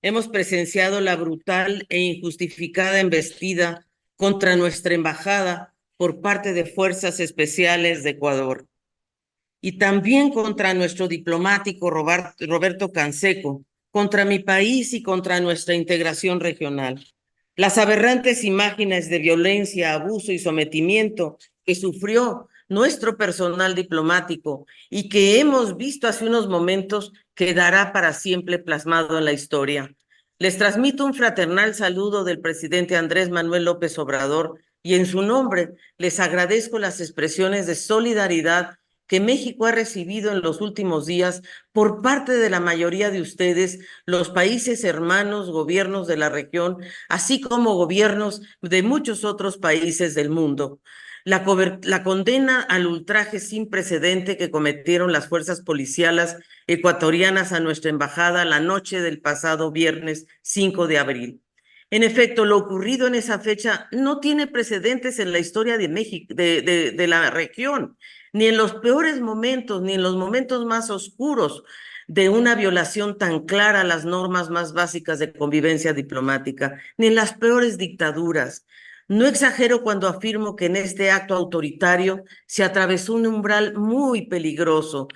hemos presenciado la brutal e injustificada embestida contra nuestra embajada por parte de fuerzas especiales de Ecuador y también contra nuestro diplomático Roberto Canseco, contra mi país y contra nuestra integración regional. Las aberrantes imágenes de violencia, abuso y sometimiento que sufrió nuestro personal diplomático y que hemos visto hace unos momentos quedará para siempre plasmado en la historia. Les transmito un fraternal saludo del presidente Andrés Manuel López Obrador y en su nombre les agradezco las expresiones de solidaridad que México ha recibido en los últimos días por parte de la mayoría de ustedes, los países hermanos, gobiernos de la región, así como gobiernos de muchos otros países del mundo. La condena al ultraje sin precedente que cometieron las fuerzas policiales ecuatorianas a nuestra embajada la noche del pasado viernes 5 de abril. En efecto, lo ocurrido en esa fecha no tiene precedentes en la historia de México, de la región, ni en los peores momentos, ni en los momentos más oscuros de una violación tan clara a las normas más básicas de convivencia diplomática, ni en las peores dictaduras. No exagero cuando afirmo que en este acto autoritario se atravesó un umbral muy peligroso,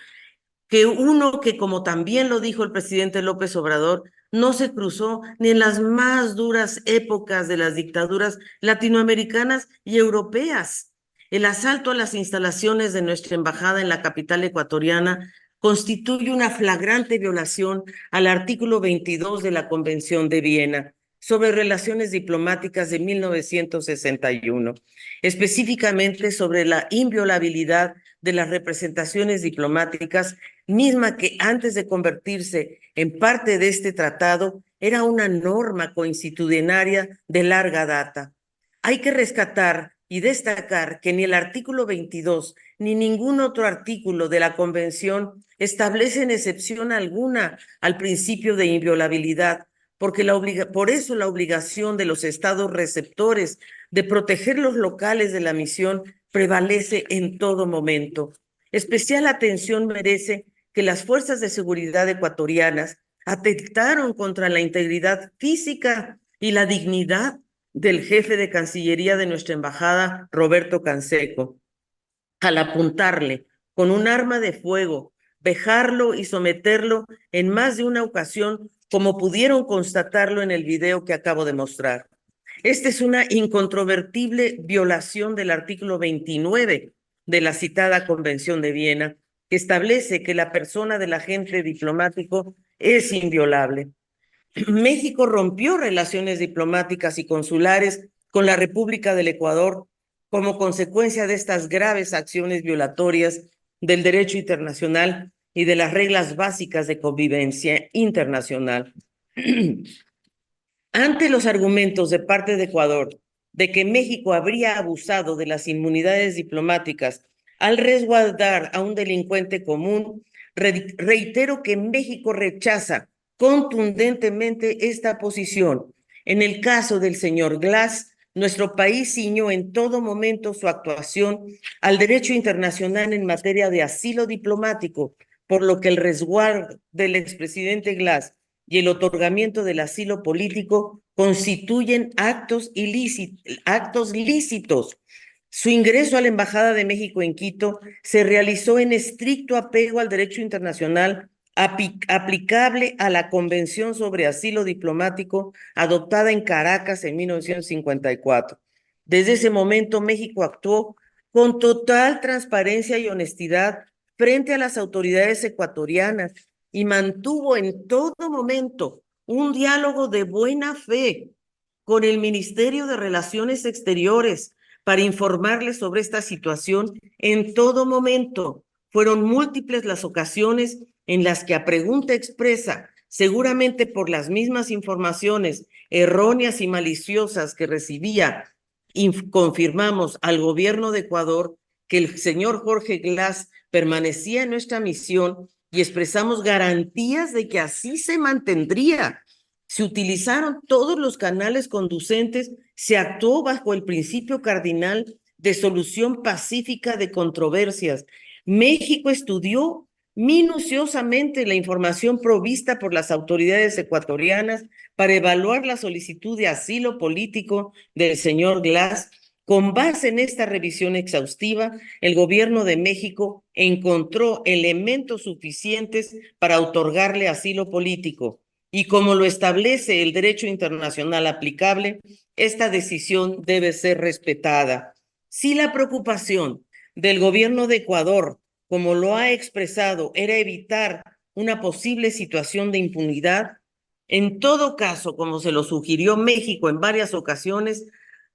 que como también lo dijo el presidente López Obrador, no se cruzó ni en las más duras épocas de las dictaduras latinoamericanas y europeas. El asalto a las instalaciones de nuestra embajada en la capital ecuatoriana constituye una flagrante violación al artículo 22 de la Convención de Viena sobre relaciones diplomáticas de 1961, específicamente sobre la inviolabilidad de las representaciones diplomáticas, misma que antes de convertirse en parte de este tratado era una norma constitucionaria de larga data. Hay que rescatar y destacar que ni el artículo 22 ni ningún otro artículo de la Convención establecen excepción alguna al principio de inviolabilidad, porque por eso la obligación de los estados receptores de proteger los locales de la misión prevalece en todo momento. Especial atención merece que las fuerzas de seguridad ecuatorianas atentaron contra la integridad física y la dignidad del jefe de Cancillería de nuestra embajada, Roberto Canseco, al apuntarle con un arma de fuego, vejarlo y someterlo en más de una ocasión, como pudieron constatarlo en el video que acabo de mostrar. Esta es una incontrovertible violación del artículo 29 de la citada Convención de Viena, que establece que la persona del agente diplomático es inviolable. México rompió relaciones diplomáticas y consulares con la República del Ecuador como consecuencia de estas graves acciones violatorias del derecho internacional y de las reglas básicas de convivencia internacional. Ante los argumentos de parte de Ecuador de que México habría abusado de las inmunidades diplomáticas al resguardar a un delincuente común, reitero que México rechaza contundentemente esta posición. En el caso del señor Glass, nuestro país ciñó en todo momento su actuación al derecho internacional en materia de asilo diplomático, por lo que el resguardo del expresidente Glass y el otorgamiento del asilo político constituyen actos lícitos. Su ingreso a la Embajada de México en Quito se realizó en estricto apego al derecho internacional aplicable a la Convención sobre Asilo Diplomático adoptada en Caracas en 1954. Desde ese momento, México actuó con total transparencia y honestidad frente a las autoridades ecuatorianas y mantuvo en todo momento un diálogo de buena fe con el Ministerio de Relaciones Exteriores para informarles sobre esta situación en todo momento. Fueron múltiples las ocasiones en las que a pregunta expresa, seguramente por las mismas informaciones erróneas y maliciosas que recibía, confirmamos al gobierno de Ecuador que el señor Jorge Glass permanecía en nuestra misión y expresamos garantías de que así se mantendría. Se utilizaron todos los canales conducentes, se actuó bajo el principio cardinal de solución pacífica de controversias. México estudió minuciosamente la información provista por las autoridades ecuatorianas para evaluar la solicitud de asilo político del señor Glass. Con base en esta revisión exhaustiva, el gobierno de México encontró elementos suficientes para otorgarle asilo político. Y como lo establece el derecho internacional aplicable, esta decisión debe ser respetada. Si la preocupación del gobierno de Ecuador, como lo ha expresado, era evitar una posible situación de impunidad, en todo caso, como se lo sugirió México en varias ocasiones,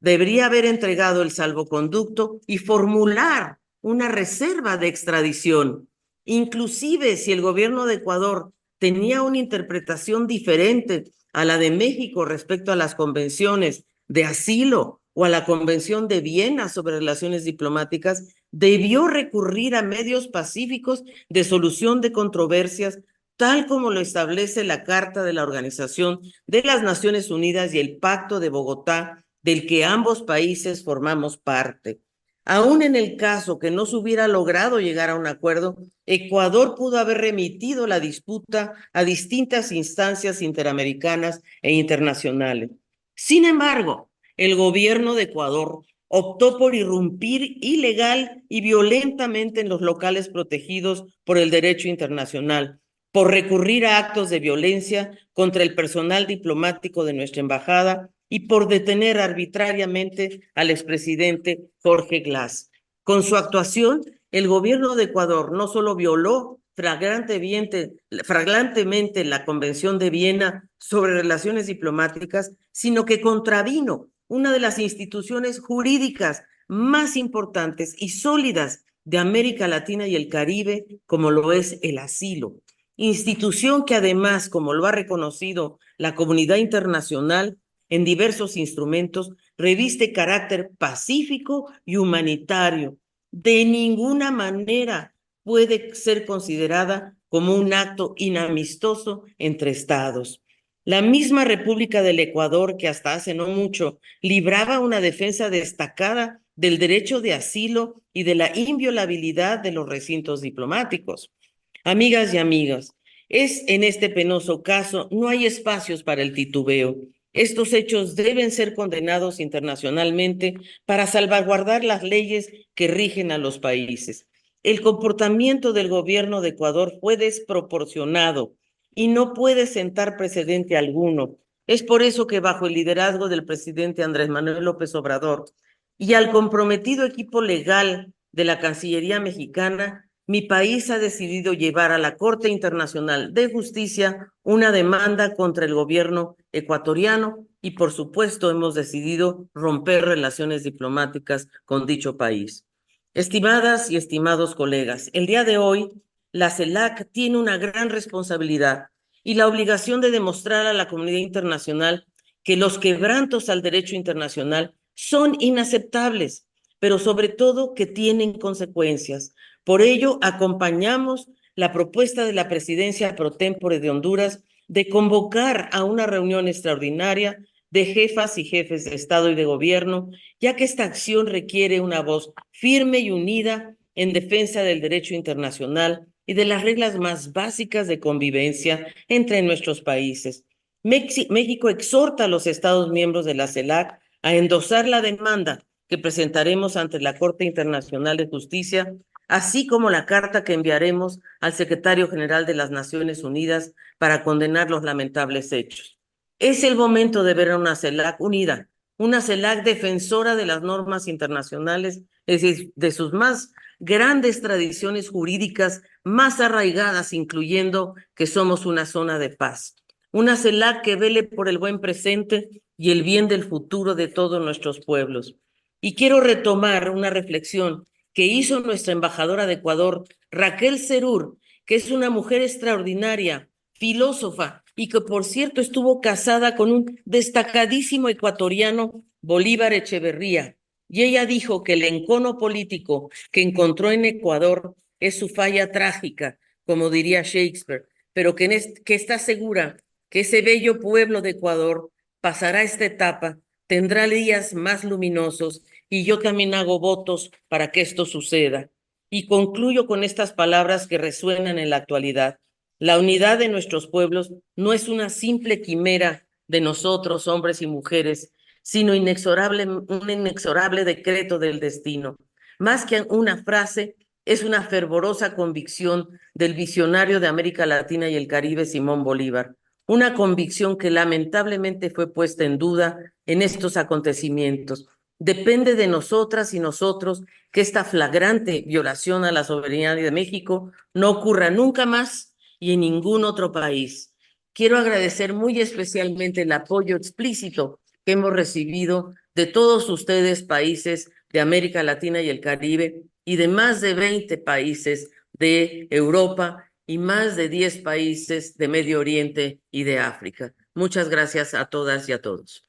debería haber entregado el salvoconducto y formular una reserva de extradición. Inclusive si el gobierno de Ecuador tenía una interpretación diferente a la de México respecto a las convenciones de asilo o a la Convención de Viena sobre relaciones diplomáticas, debió recurrir a medios pacíficos de solución de controversias, tal como lo establece la Carta de la Organización de las Naciones Unidas y el Pacto de Bogotá, del que ambos países formamos parte. Aún en el caso que no se hubiera logrado llegar a un acuerdo, Ecuador pudo haber remitido la disputa a distintas instancias interamericanas e internacionales. Sin embargo, el gobierno de Ecuador optó por irrumpir ilegal y violentamente en los locales protegidos por el derecho internacional, por recurrir a actos de violencia contra el personal diplomático de nuestra embajada y por detener arbitrariamente al expresidente Jorge Glass. Con su actuación, el gobierno de Ecuador no solo violó flagrantemente la Convención de Viena sobre relaciones diplomáticas, sino que contravino una de las instituciones jurídicas más importantes y sólidas de América Latina y el Caribe, como lo es el asilo. Institución que además, como lo ha reconocido la comunidad internacional en diversos instrumentos, reviste carácter pacífico y humanitario. De ninguna manera puede ser considerada como un acto inamistoso entre estados. La misma República del Ecuador, que hasta hace no mucho libraba una defensa destacada del derecho de asilo y de la inviolabilidad de los recintos diplomáticos. Amigas y amigos, en este penoso caso no hay espacios para el titubeo. Estos hechos deben ser condenados internacionalmente para salvaguardar las leyes que rigen a los países. El comportamiento del gobierno de Ecuador fue desproporcionado y no puede sentar precedente alguno. Es por eso que bajo el liderazgo del presidente Andrés Manuel López Obrador y al comprometido equipo legal de la Cancillería mexicana, mi país ha decidido llevar a la Corte Internacional de Justicia una demanda contra el gobierno ecuatoriano y, por supuesto, hemos decidido romper relaciones diplomáticas con dicho país. Estimadas y estimados colegas, el día de hoy la CELAC tiene una gran responsabilidad y la obligación de demostrar a la comunidad internacional que los quebrantos al derecho internacional son inaceptables, pero sobre todo que tienen consecuencias. Por ello, acompañamos la propuesta de la presidencia pro tempore de Honduras de convocar a una reunión extraordinaria de jefas y jefes de Estado y de Gobierno, ya que esta acción requiere una voz firme y unida en defensa del derecho internacional y de las reglas más básicas de convivencia entre nuestros países. México exhorta a los Estados miembros de la CELAC a endosar la demanda que presentaremos ante la Corte Internacional de Justicia, así como la carta que enviaremos al secretario general de las Naciones Unidas para condenar los lamentables hechos. Es el momento de ver a una CELAC unida, una CELAC defensora de las normas internacionales, es decir, de sus más grandes tradiciones jurídicas más arraigadas, incluyendo que somos una zona de paz. Una CELAC que vele por el buen presente y el bien del futuro de todos nuestros pueblos. Y quiero retomar una reflexión que hizo nuestra embajadora de Ecuador, Raquel Serur, que es una mujer extraordinaria, filósofa, y que por cierto estuvo casada con un destacadísimo ecuatoriano, Bolívar Echeverría. Y ella dijo que el encono político que encontró en Ecuador es su falla trágica, como diría Shakespeare, pero que está segura que ese bello pueblo de Ecuador pasará esta etapa, tendrá días más luminosos y yo también hago votos para que esto suceda. Y concluyo con estas palabras que resuenan en la actualidad. La unidad de nuestros pueblos no es una simple quimera de nosotros, hombres y mujeres, sino un inexorable decreto del destino. Más que una frase, es una fervorosa convicción del visionario de América Latina y el Caribe, Simón Bolívar. Una convicción que lamentablemente fue puesta en duda en estos acontecimientos. Depende de nosotras y nosotros que esta flagrante violación a la soberanía de México no ocurra nunca más y en ningún otro país. Quiero agradecer muy especialmente el apoyo explícito que hemos recibido de todos ustedes, países de América Latina y el Caribe, y de más de 20 países de Europa y más de 10 países de Medio Oriente y de África. Muchas gracias a todas y a todos.